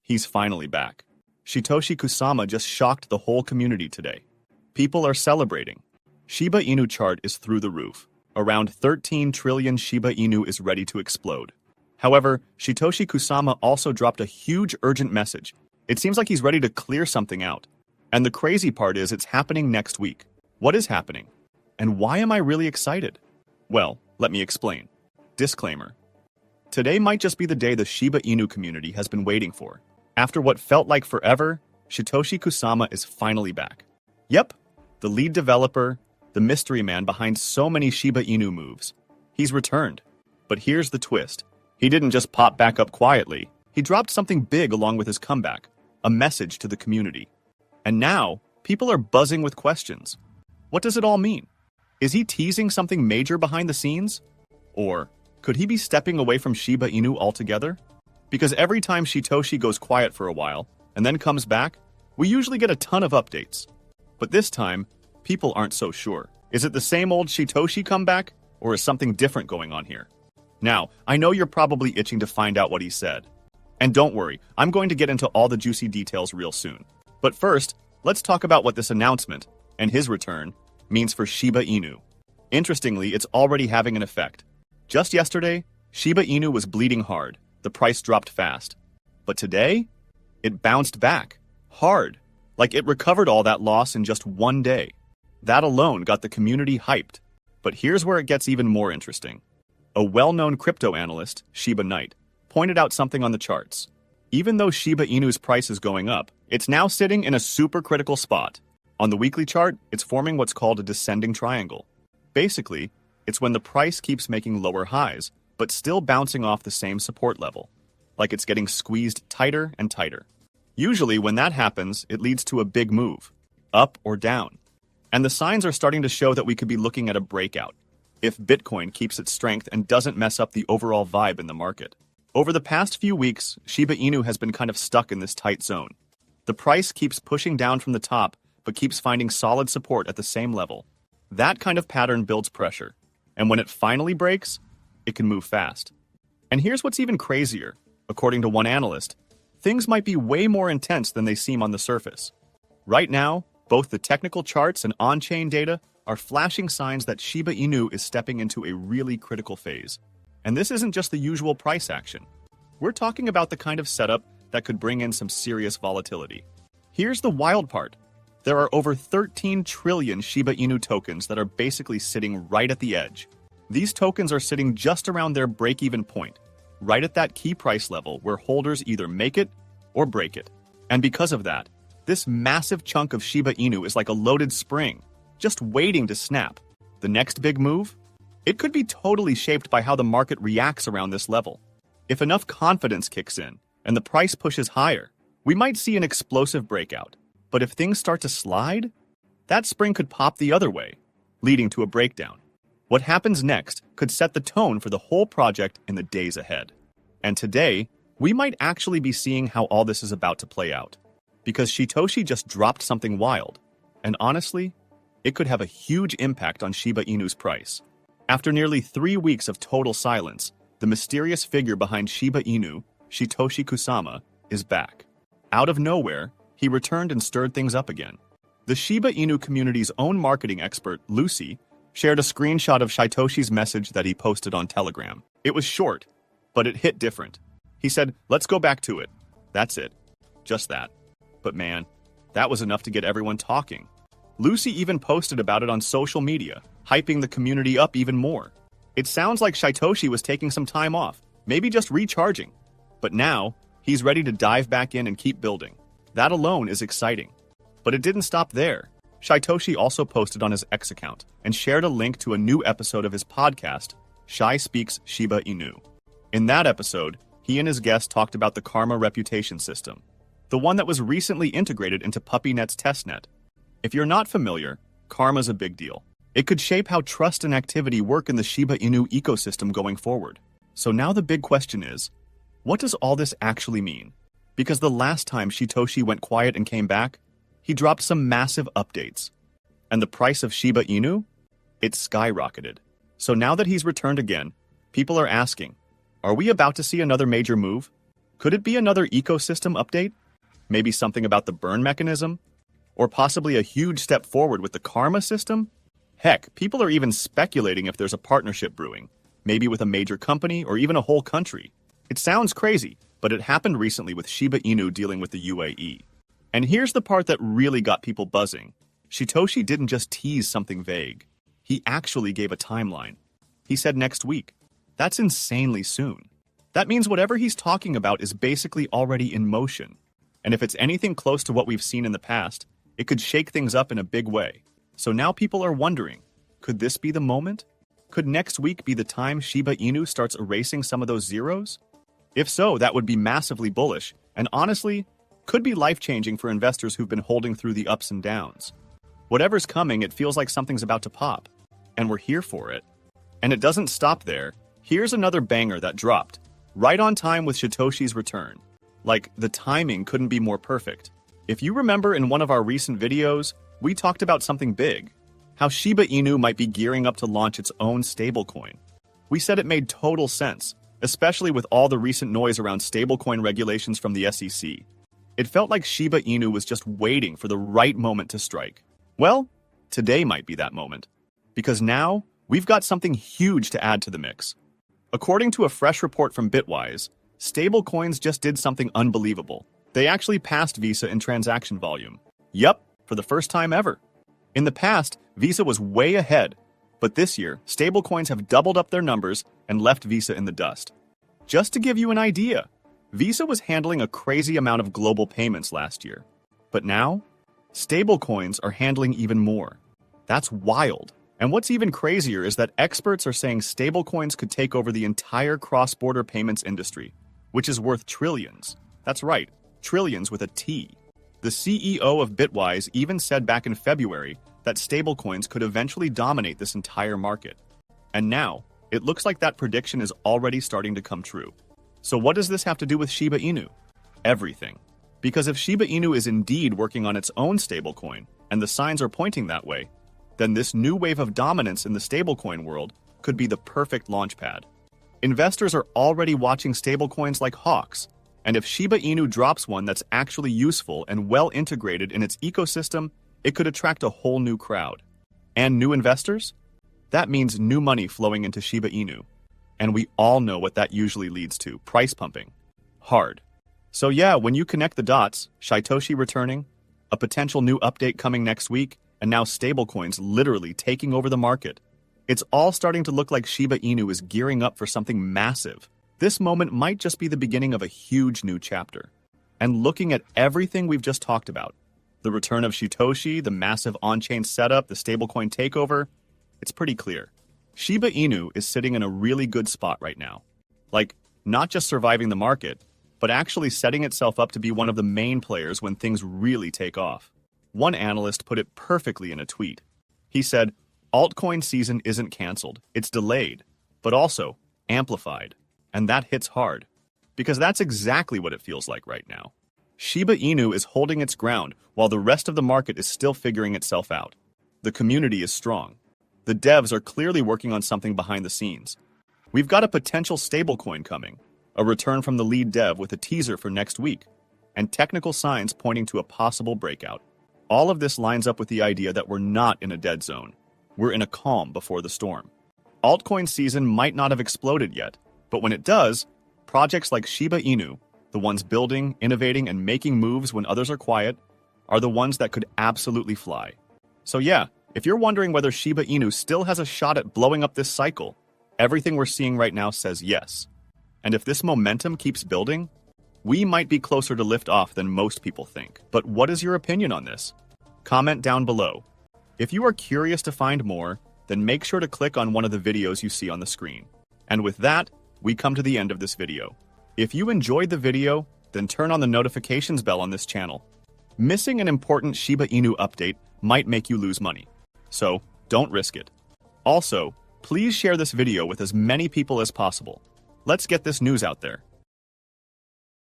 He's finally back. Shytoshi Kusama just shocked the whole community today. People are celebrating. Shiba Inu chart is through the roof. Around 13 trillion Shiba Inu is ready to explode. However, Shytoshi Kusama also dropped a huge urgent message. It seems like he's ready to clear something out. And the crazy part is it's happening next week. What is happening? And why am I really excited? Well, let me explain. Disclaimer. Today might just be the day the Shiba Inu community has been waiting for. After what felt like forever, Shytoshi Kusama is finally back. Yep, the lead developer, the mystery man behind so many Shiba Inu moves. He's returned. But here's the twist. He didn't just pop back up quietly. He dropped something big along with his comeback, a message to the community. And now, people are buzzing with questions. What does it all mean? Is he teasing something major behind the scenes? Or could he be stepping away from Shiba Inu altogether? Because every time Shytoshi goes quiet for a while and then comes back, we usually get a ton of updates. But this time, people aren't so sure. Is it the same old Shytoshi comeback, or is something different going on here? Now, I know you're probably itching to find out what he said. And don't worry, I'm going to get into all the juicy details real soon. But first, let's talk about what this announcement, and his return, means for Shiba Inu. Interestingly, it's already having an effect. Just yesterday, Shiba Inu was bleeding hard. The price dropped fast. But today, it bounced back. Hard. Like it recovered all that loss in just one day. That alone got the community hyped. But here's where it gets even more interesting. A well-known crypto analyst, Shiba Knight, pointed out something on the charts. Even though Shiba Inu's price is going up, it's now sitting in a super critical spot. On the weekly chart, it's forming what's called a descending triangle. Basically, it's when the price keeps making lower highs, but still bouncing off the same support level. Like it's getting squeezed tighter and tighter. Usually, when that happens, it leads to a big move, up or down. And the signs are starting to show that we could be looking at a breakout, if Bitcoin keeps its strength and doesn't mess up the overall vibe in the market. Over the past few weeks, Shiba Inu has been kind of stuck in this tight zone. The price keeps pushing down from the top, but keeps finding solid support at the same level. That kind of pattern builds pressure. And when it finally breaks, it can move fast. And here's what's even crazier. According to one analyst, things might be way more intense than they seem on the surface. Right now, both the technical charts and on-chain data are flashing signs that Shiba Inu is stepping into a really critical phase. And this isn't just the usual price action. We're talking about the kind of setup that could bring in some serious volatility. Here's the wild part. There are over 13 trillion Shiba Inu tokens that are basically sitting right at the edge. These tokens are sitting just around their break-even point, right at that key price level where holders either make it or break it. And because of that, this massive chunk of Shiba Inu is like a loaded spring, just waiting to snap. The next big move? It could be totally shaped by how the market reacts around this level. If enough confidence kicks in and the price pushes higher, we might see an explosive breakout. But if things start to slide, that spring could pop the other way, leading to a breakdown. What happens next could set the tone for the whole project in the days ahead. And today, we might actually be seeing how all this is about to play out. Because Shytoshi just dropped something wild. And honestly, it could have a huge impact on Shiba Inu's price. After nearly 3 weeks of total silence, the mysterious figure behind Shiba Inu, Shytoshi Kusama, is back. Out of nowhere, he returned and stirred things up again. The Shiba Inu community's own marketing expert, Lucy, shared a screenshot of Shytoshi's message that he posted on Telegram. It was short, but it hit different. He said, "Let's go back to it." That's it. Just that. But man, that was enough to get everyone talking. Lucy even posted about it on social media, hyping the community up even more. It sounds like Shytoshi was taking some time off, maybe just recharging. But now, he's ready to dive back in and keep building. That alone is exciting. But it didn't stop there. Shytoshi also posted on his X account and shared a link to a new episode of his podcast, Shy Speaks Shiba Inu. In that episode, he and his guest talked about the Karma reputation system, the one that was recently integrated into PuppyNet's testnet. If you're not familiar, Karma's a big deal. It could shape how trust and activity work in the Shiba Inu ecosystem going forward. So now the big question is, what does all this actually mean? Because the last time Shytoshi went quiet and came back, he dropped some massive updates. And the price of Shiba Inu? It skyrocketed. So now that he's returned again, people are asking, are we about to see another major move? Could it be another ecosystem update? Maybe something about the burn mechanism? Or possibly a huge step forward with the karma system? Heck, people are even speculating if there's a partnership brewing, maybe with a major company or even a whole country. It sounds crazy, but it happened recently with Shiba Inu dealing with the UAE. And here's the part that really got people buzzing. Shytoshi didn't just tease something vague. He actually gave a timeline. He said next week. That's insanely soon. That means whatever he's talking about is basically already in motion. And if it's anything close to what we've seen in the past, it could shake things up in a big way. So now people are wondering, could this be the moment? Could next week be the time Shiba Inu starts erasing some of those zeros? If so, that would be massively bullish, and honestly, could be life-changing for investors who've been holding through the ups and downs. Whatever's coming, it feels like something's about to pop, and we're here for it. And it doesn't stop there. Here's another banger that dropped, right on time with Shytoshi's return. Like, the timing couldn't be more perfect. If you remember in one of our recent videos, we talked about something big, how Shiba Inu might be gearing up to launch its own stablecoin. We said it made total sense, especially with all the recent noise around stablecoin regulations from the SEC. It felt like Shiba Inu was just waiting for the right moment to strike. Well, today might be that moment, because now we've got something huge to add to the mix. According to a fresh report from Bitwise, stablecoins just did something unbelievable. They actually passed Visa in transaction volume. Yup, for the first time ever. In the past, Visa was way ahead, but this year, stablecoins have doubled up their numbers and left Visa in the dust. Just to give you an idea, Visa was handling a crazy amount of global payments last year. But now, stablecoins are handling even more. That's wild. And what's even crazier is that experts are saying stablecoins could take over the entire cross-border payments industry, which is worth trillions. That's right, trillions with a T. The CEO of Bitwise even said back in February that stablecoins could eventually dominate this entire market. And now, it looks like that prediction is already starting to come true. So what does this have to do with Shiba Inu? Everything. Because if Shiba Inu is indeed working on its own stablecoin, and the signs are pointing that way, then this new wave of dominance in the stablecoin world could be the perfect launchpad. Investors are already watching stablecoins like hawks, and if Shiba Inu drops one that's actually useful and well integrated in its ecosystem, it could attract a whole new crowd. And new investors? That means new money flowing into Shiba Inu. And we all know what that usually leads to, price pumping. Hard. So yeah, when you connect the dots, Shytoshi returning, a potential new update coming next week, and now stablecoins literally taking over the market, it's all starting to look like Shiba Inu is gearing up for something massive. This moment might just be the beginning of a huge new chapter. And looking at everything we've just talked about, the return of Shytoshi, the massive on-chain setup, the stablecoin takeover, it's pretty clear. Shiba Inu is sitting in a really good spot right now. Like, not just surviving the market, but actually setting itself up to be one of the main players when things really take off. One analyst put it perfectly in a tweet. He said, altcoin season isn't canceled, it's delayed, but also amplified. And that hits hard, because that's exactly what it feels like right now. Shiba Inu is holding its ground while the rest of the market is still figuring itself out. The community is strong. The devs are clearly working on something behind the scenes. We've got a potential stablecoin coming, a return from the lead dev with a teaser for next week, and technical signs pointing to a possible breakout. All of this lines up with the idea that we're not in a dead zone. We're in a calm before the storm. Altcoin season might not have exploded yet, but when it does, projects like Shiba Inu, the ones building, innovating, and making moves when others are quiet, are the ones that could absolutely fly. So yeah, if you're wondering whether Shiba Inu still has a shot at blowing up this cycle, everything we're seeing right now says yes. And if this momentum keeps building, we might be closer to lift-off than most people think. But what is your opinion on this? Comment down below. If you are curious to find more, then make sure to click on one of the videos you see on the screen. And with that, we come to the end of this video. If you enjoyed the video, then turn on the notifications bell on this channel. Missing an important Shiba Inu update might make you lose money, so don't risk it. Also, please share this video with as many people as possible. Let's get this news out there.